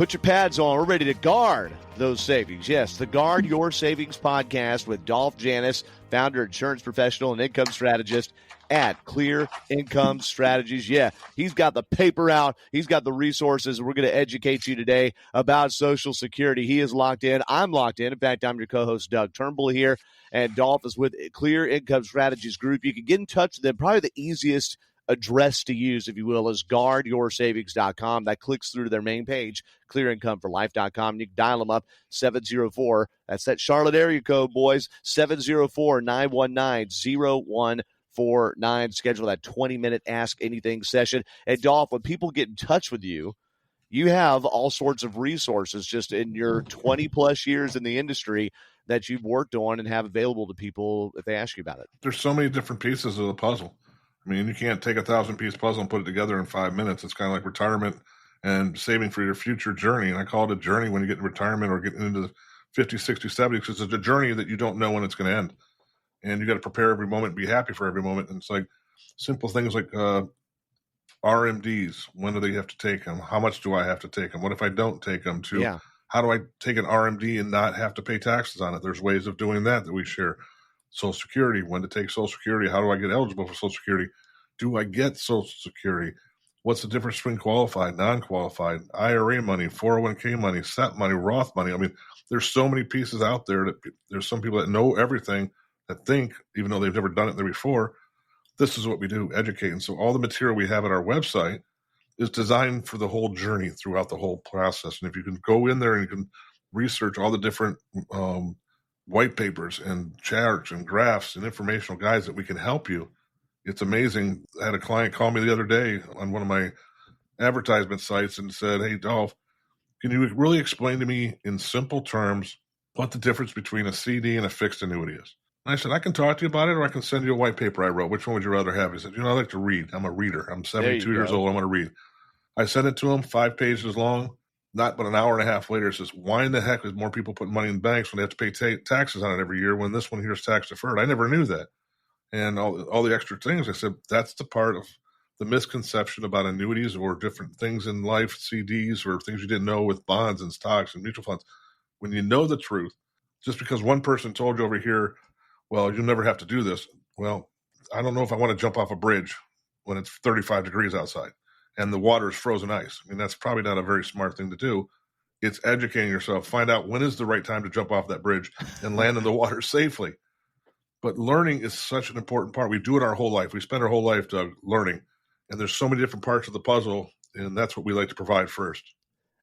Put your pads on. We're ready to guard those savings. Yes, the Guard Your Savings podcast with Dolph Janis, founder, insurance professional, and income strategist at Clear Income Strategies. Yeah, he's got the paper out. He's got the resources. We're going to educate you today about Social Security. He is locked in. I'm locked in. In fact, I'm your co-host, Doug Turnbull here, and Dolph is with Clear Income Strategies Group. You can get in touch with them. Probably the easiest address to use, if you will, is guardyoursavings.com. That clicks through to their main page, clearincomeforlife.com. You can dial them up, 704. That's that Charlotte area code, boys, 704-919-0149. Schedule that 20-minute Ask Anything session. And, Dolph, when people get in touch with you, you have all sorts of resources just in your 20-plus years in the industry that you've worked on and have available to people if they ask you about it. There's so many different pieces of the puzzle. I mean, you can't take a 1,000-piece puzzle and put it together in 5 minutes. It's kind of like retirement and saving for your future journey. And I call it a journey when you get in retirement or getting into the 50s, 60s, 70s, because it's a journey that you don't know when it's going to end. And you got to prepare every moment, be happy for every moment. And it's like simple things like RMDs. When do they have to take them? How much do I have to take them? What if I don't take them? How do I take an RMD and not have to pay taxes on it? There's ways of doing that we share. Social Security, when to take Social Security, how do I get eligible for Social Security? Do I get Social Security? What's the difference between qualified, non-qualified, IRA money, 401k money, SEP money, Roth money? I mean, there's so many pieces out there that there's some people that know everything that think, even though they've never done it there before, this is what we do, educate. And so all the material we have at our website is designed for the whole journey throughout the whole process. And if you can go in there and you can research all the different white papers and charts and graphs and informational guides that we can help you. It's amazing. I had a client call me the other day on one of my advertisement sites and said, "Hey, Dolph, can you really explain to me in simple terms what the difference between a CD and a fixed annuity is?" And I said, "I can talk to you about it, or I can send you a white paper I wrote. Which one would you rather have?" He said, "I like to read. I'm a reader. I'm 72 years old. I want to read." I sent it to him, 5 pages long. Not but an hour and a half later, it says, "Why in the heck is more people putting money in banks when they have to pay taxes on it every year when this one here is tax deferred? I never knew that." And all the extra things, I said, that's the part of the misconception about annuities or different things in life, CDs or things you didn't know with bonds and stocks and mutual funds. When you know the truth, just because one person told you over here, well, you'll never have to do this. Well, I don't know if I want to jump off a bridge when it's 35 degrees outside and the water is frozen ice. I mean, that's probably not a very smart thing to do. It's educating yourself. Find out when is the right time to jump off that bridge and land in the water safely. But learning is such an important part. We do it our whole life. We spend our whole life, Doug, learning. And there's so many different parts of the puzzle, and that's what we like to provide first.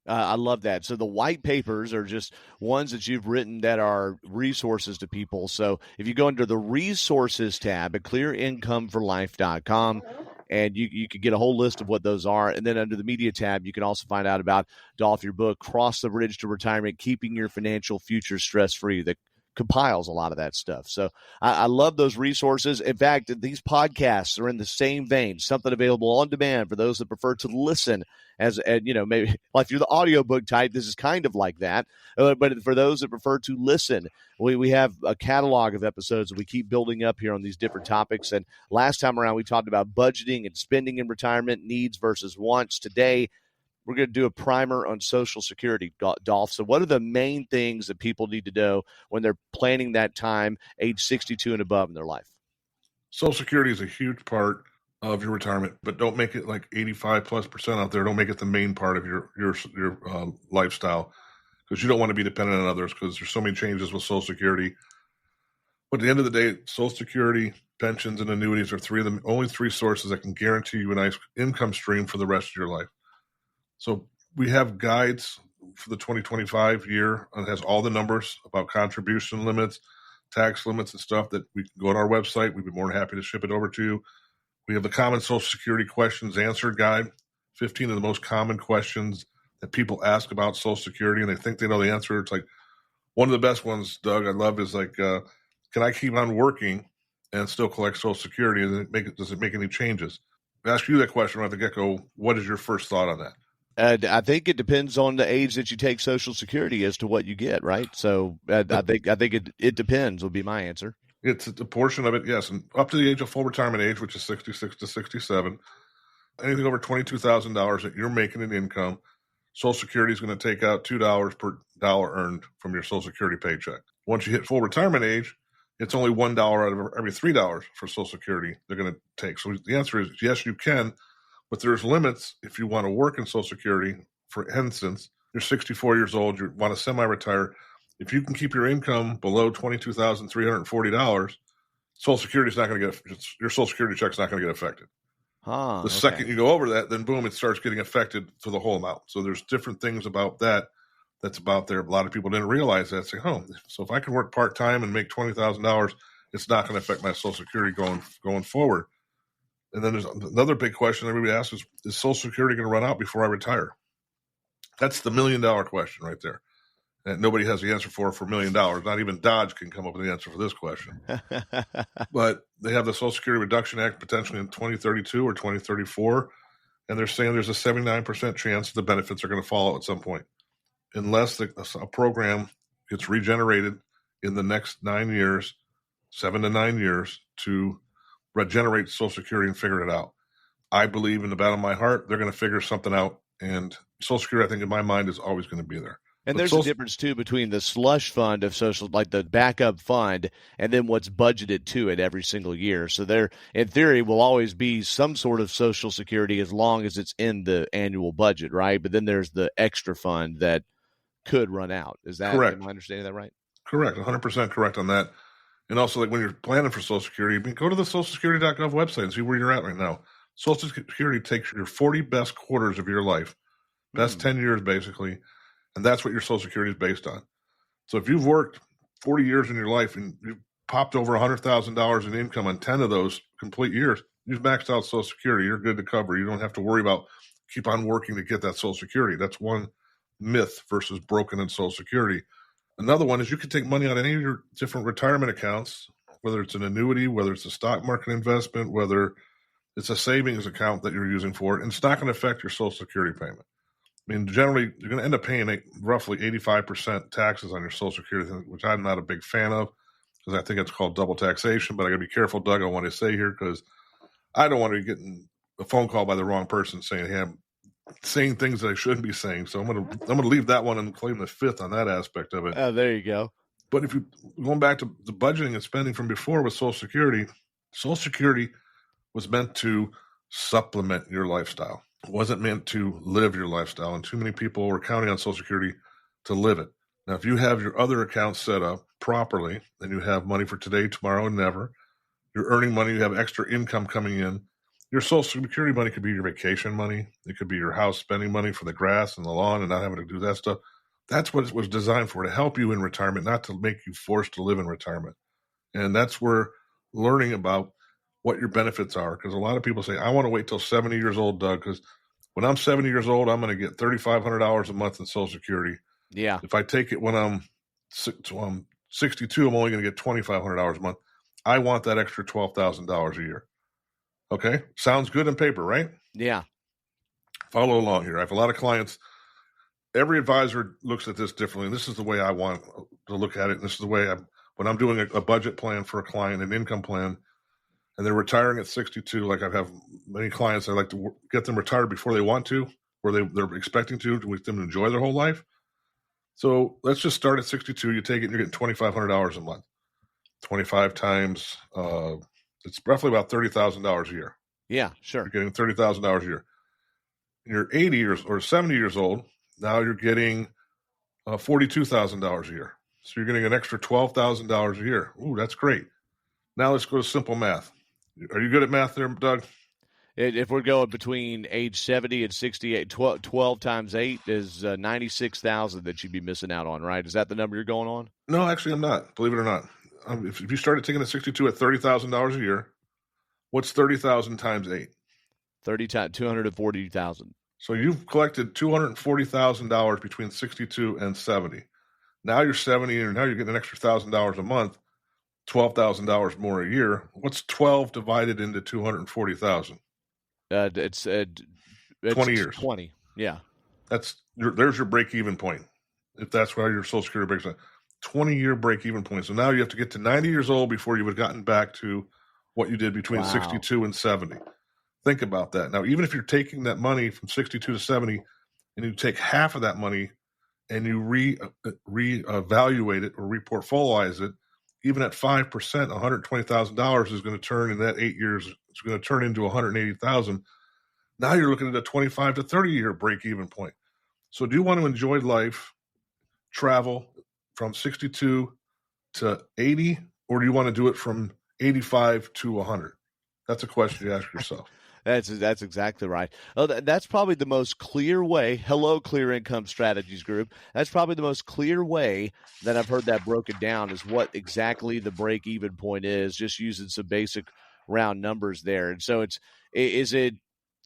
I love that. So the white papers are just ones that you've written that are resources to people. So if you go under the resources tab at clearincomeforlife.com, and you can get a whole list of what those are. And then under the media tab, you can also find out about, Dolph, your book, Cross the Bridge to Retirement, Keeping Your Financial Future Stress-Free, that compiles a lot of that stuff. So I love those resources. In fact, these podcasts are in the same vein, something available on demand for those that prefer to listen maybe like if you're the audiobook type, this is kind of like that. But for those that prefer to listen, we have a catalog of episodes that we keep building up here on these different topics. And last time around, we talked about budgeting and spending in retirement, needs versus wants. Today, we're going to do a primer on Social Security, Dolph. So what are the main things that people need to know when they're planning that time, age 62 and above in their life? Social Security is a huge part of your retirement, but don't make it like 85+% out there. Don't make it the main part of your lifestyle, because you don't want to be dependent on others, because there's so many changes with Social Security. But at the end of the day, Social Security, pensions, and annuities are only three sources that can guarantee you a nice income stream for the rest of your life. So we have guides for the 2025 year, and it has all the numbers about contribution limits, tax limits, and stuff that we can go on our website. We'd be more than happy to ship it over to you. We have the Common Social Security Questions Answered Guide, 15 of the most common questions that people ask about Social Security, and they think they know the answer. It's like one of the best ones, Doug, I love is like, can I keep on working and still collect Social Security? And does it make any changes? I ask you that question right at the get-go. What is your first thought on that? I think it depends on the age that you take Social Security as to what you get, right? So I think it depends would be my answer. It's a portion of it, yes. And up to the age of full retirement age, which is 66 to 67, anything over $22,000 that you're making in income, Social Security is going to take out $2 per dollar earned from your Social Security paycheck. Once you hit full retirement age, it's only $1 out of every $3 for Social Security they're going to take. So the answer is yes, you can, but there's limits if you want to work in Social Security. For instance, you're 64 years old, you want to semi-retire. If you can keep your income below $22,340, Social Security is not going to get your Social Security check's not going to get affected. The second you go over that, then boom, it starts getting affected for the whole amount. So there's different things about that that's about there. A lot of people didn't realize that. It's like, so if I can work part-time and make $20,000, it's not going to affect my Social Security going forward. And then there's another big question everybody asks is Social Security going to run out before I retire? That's the $1 million question right there. And nobody has the answer for $1 million. Not even Dodge can come up with the answer for this question. But they have the Social Security Reduction Act potentially in 2032 or 2034, and they're saying there's a 79% chance the benefits are going to fall at some point, unless a program gets regenerated in the next 9 years, 7 to 9 years, to regenerate Social Security and figure it out. I believe in the bottom of my heart they're going to figure something out, and Social Security, I think in my mind, is always going to be there. And there's a difference, too, between the slush fund of social, like the backup fund, and then what's budgeted to it every single year. So there, in theory, will always be some sort of Social Security as long as it's in the annual budget, right? But then there's the extra fund that could run out. Is that correct? Am I understanding that right? Correct. 100% correct on that. And also, like when you're planning for Social Security, go to the socialsecurity.gov website and see where you're at right now. Social Security takes your 40 best quarters of your life, best 10 years basically, and that's what your Social Security is based on. So if you've worked 40 years in your life and you've popped over $100,000 in income on 10 of those complete years, you've maxed out Social Security. You're good to cover. You don't have to worry about keep on working to get that Social Security. That's one myth versus broken in Social Security. Another one is you can take money out of any of your different retirement accounts, whether it's an annuity, whether it's a stock market investment, whether it's a savings account that you're using for it, and it's not going to affect your Social Security payment. I mean, generally, you're going to end up paying roughly 85% taxes on your Social Security, which I'm not a big fan of because I think it's called double taxation. But I got to be careful, Doug, on what I say here because I don't want to be getting a phone call by the wrong person saying, hey, I'm saying things that I shouldn't be saying. So I'm going to leave that one and claim the fifth on that aspect of it. Oh, there you go. But if you going back to the budgeting and spending from before with Social Security was meant to supplement your lifestyle. It wasn't meant to live your lifestyle, and too many people were counting on Social Security to live it. Now, if you have your other accounts set up properly, and you have money for today, tomorrow, and never, you're earning money, you have extra income coming in, your Social Security money could be your vacation money. It could be your house spending money for the grass and the lawn and not having to do that stuff. That's what it was designed for, to help you in retirement, not to make you forced to live in retirement. And that's where learning about what your benefits are, because a lot of people say, I want to wait till 70 years old, Doug, because when I'm 70 years old, I'm going to get $3,500 a month in Social Security. Yeah. If I take it when I'm 62, I'm only going to get $2,500 a month. I want that extra $12,000 a year. Okay? Sounds good on paper, right? Yeah. Follow along here. I have a lot of clients. Every advisor looks at this differently. This is the way I want to look at it. And this is the way when I'm doing a budget plan for a client, an income plan, and they're retiring at 62, like I have many clients, I like to get them retired before they want to, or they're expecting to with them to enjoy their whole life. So let's just start at 62. You take it and you're getting $2,500 a month. 25 times, it's roughly about $30,000 a year. Yeah, sure. You're getting $30,000 a year. You're 80 years or 70 years old. Now you're getting $42,000 a year. So you're getting an extra $12,000 a year. Ooh, that's great. Now let's go to simple math. Are you good at math there, Doug? If we're going between age 70 and 68, 12 times 8 is 96,000 that you'd be missing out on, right? Is that the number you're going on? No, actually, I'm not. Believe it or not. If you started taking a 62 at $30,000 a year, what's 30,000 times 8? 240,000. So you've collected $240,000 between 62 and 70. Now you're 70, and now you're getting an extra $1,000 a month. $12,000 more a year. What's 12 divided into 240,000? It's 20 years. 20, yeah. There's your break-even point. If that's where your Social Security breaks down, 20-year break-even point. So now you have to get to 90 years old before you would have gotten back to what you did between 62 and 70. Think about that. Now, even if you're taking that money from 62 to 70, and you take half of that money and you reevaluate it or reportfolioize it, even at 5%, $120,000 is going to turn in that 8 years. It's going to turn into $180,000. Now you're looking at a 25 to 30 year break-even point. So do you want to enjoy life, travel from 62 to 80, or do you want to do it from 85 to 100? That's a question you ask yourself. That's exactly right. Oh, that's probably the most clear way. Hello, Clear Income Strategies Group. That's probably the most clear way that I've heard that broken down is what exactly the break-even point is, just using some basic round numbers there. And so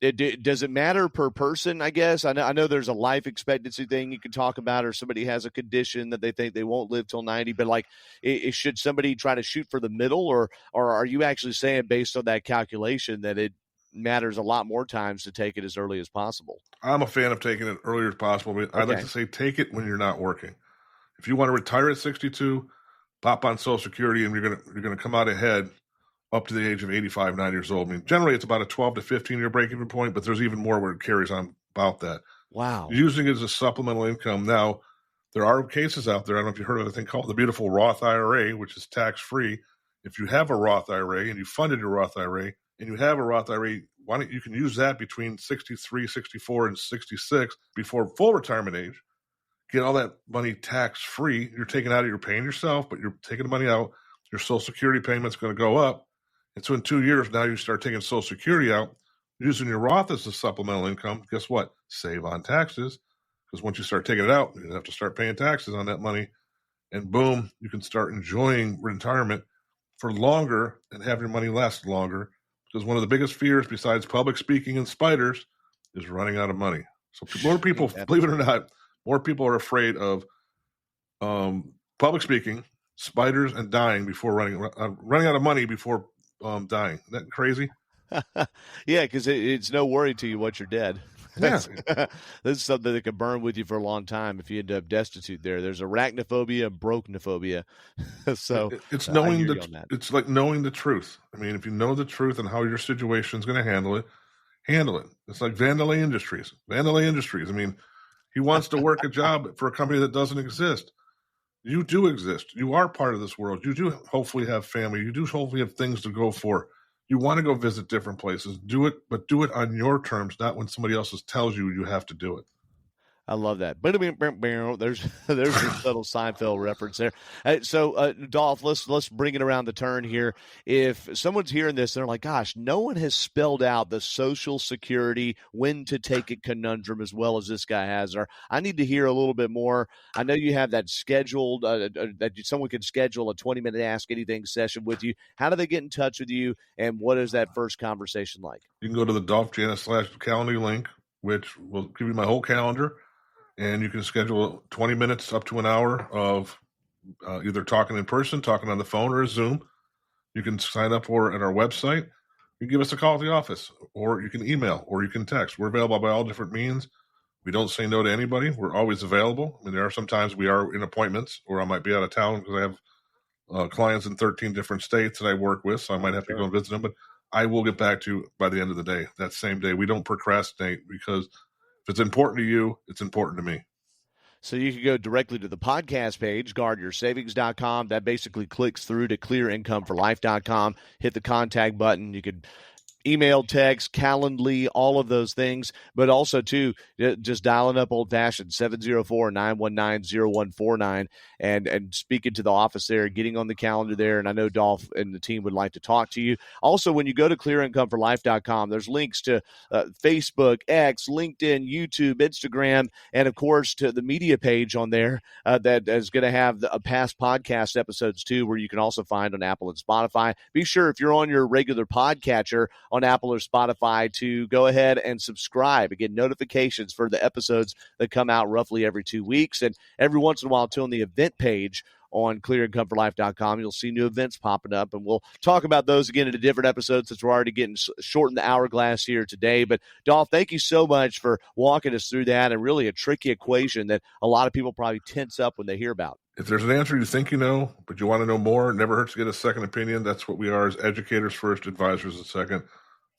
does it matter per person, I guess? I know there's a life expectancy thing you can talk about, or somebody has a condition that they think they won't live till 90, but like, should somebody try to shoot for the middle, or are you actually saying based on that calculation that it matters a lot more times to take it as early as possible? I'm a fan of taking it earlier as possible, but I'd like to say take it when you're not working. If you want to retire at 62, pop on Social Security, and you're gonna come out ahead up to the age of 85, 90 years old. I mean, generally it's about a 12 to 15 year break-even point, but there's even more where it carries on about that. Wow. Using it as a supplemental income. Now, there are cases out there, I don't know if you heard of a thing called the beautiful Roth IRA, which is tax-free. If you have a Roth IRA and you funded your Roth IRA and you have a Roth IRA, you can use that between 63, 64, and 66 before full retirement age. Get all that money tax-free. You're taking out, you're paying yourself, but you're taking the money out. Your Social Security payment's going to go up. And so in 2 years, now you start taking Social Security out, using your Roth as a supplemental income. Guess what? Save on taxes. Because once you start taking it out, you have to start paying taxes on that money. And boom, you can start enjoying retirement for longer and have your money last longer. Because one of the biggest fears, besides public speaking and spiders, is running out of money. So more people, believe it or not, more people are afraid of public speaking, spiders, and dying before running out of money before dying. Isn't that crazy? Yeah, because it's no worry to you once you're dead. Yeah. This is something that could burn with you for a long time if you end up destitute there. There's arachnophobia and brochnophobia. So it's knowing it's like knowing the truth. I mean, if you know the truth and how your situation is going to handle it. It's like Vandelay Industries. I mean, he wants to work a job for a company that doesn't exist. You do exist. You are part of this world. You do hopefully have family. You do hopefully have things to go for. You want to go visit different places. Do it, but do it on your terms, not when somebody else tells you have to do it. I love that. There's your subtle Seinfeld reference there. So, Dolph, let's bring it around the turn here. If someone's hearing this, they're like, "Gosh, no one has spelled out the Social Security when to take it conundrum as well as this guy has." Or I need to hear a little bit more. I know you have that scheduled that someone can schedule a 20-minute Ask Anything session with you. How do they get in touch with you, and what is that first conversation like? You can go to the Dolph Janis /calendar link, which will give you my whole calendar. And you can schedule 20 minutes up to an hour of either talking in person, talking on the phone, or a Zoom. You can sign up for it at our website. You can give us a call at the office, or you can email, or you can text. We're available by all different means. We don't say no to anybody. We're always available. I mean, there are sometimes we are in appointments, or I might be out of town because I have clients in 13 different states that I work with, so I might have to go and visit them. But I will get back to you by the end of the day, that same day. We don't procrastinate because if it's important to you, it's important to me. So you can go directly to the podcast page, guardyoursavings.com. That basically clicks through to clearincomeforlife.com. Hit the contact button. You could email, text, Calendly, all of those things, but also, too, just dialing up old-fashioned 704-919-0149 and speaking to the office there, getting on the calendar there, and I know Dolph and the team would like to talk to you. Also, when you go to clearincomeforlife.com, there's links to Facebook, X, LinkedIn, YouTube, Instagram, and, of course, to the media page on there that is going to have a past podcast episodes, too, where you can also find on Apple and Spotify. Be sure, if you're on your regular podcatcher on Apple or Spotify, to go ahead and subscribe and get notifications for the episodes that come out roughly every 2 weeks. And every once in a while, too, on the event page on clearincomeforlife.com, you'll see new events popping up, and we'll talk about those again in a different episode since we're already getting short in the hourglass here today. But, Dolph, thank you so much for walking us through that, and really a tricky equation that a lot of people probably tense up when they hear about. If there's an answer you think you know, but you want to know more, it never hurts to get a second opinion. That's what we are, as educators first, advisors second.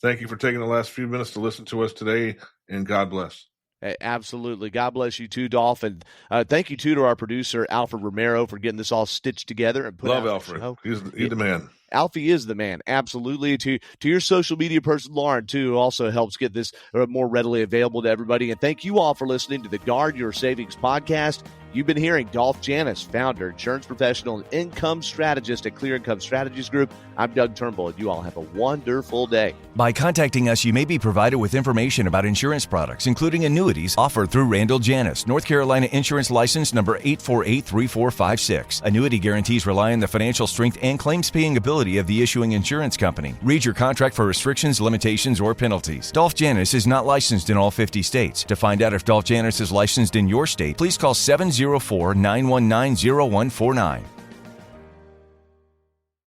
Thank you for taking the last few minutes to listen to us today, and God bless. Absolutely. God bless you too, Dolph. And thank you too to our producer, Alfred Romero, for getting this all stitched together and put Love out Alfred. He's the man. Alfie is the man. Absolutely. To your social media person, Lauren, too, also helps get this more readily available to everybody. And thank you all for listening to the Guard Your Savings podcast. You've been hearing Dolph Janis, founder, insurance professional, and income strategist at Clear Income Strategies Group. I'm Doug Turnbull, and you all have a wonderful day. By contacting us, you may be provided with information about insurance products, including annuities offered through Randall Janis, North Carolina Insurance License number 8483456. Annuity guarantees rely on the financial strength and claims-paying ability of the issuing insurance company. Read your contract for restrictions, limitations, or penalties. Dolph Janis is not licensed in all 50 states. To find out if Dolph Janis is licensed in your state, please call 704-919-0149.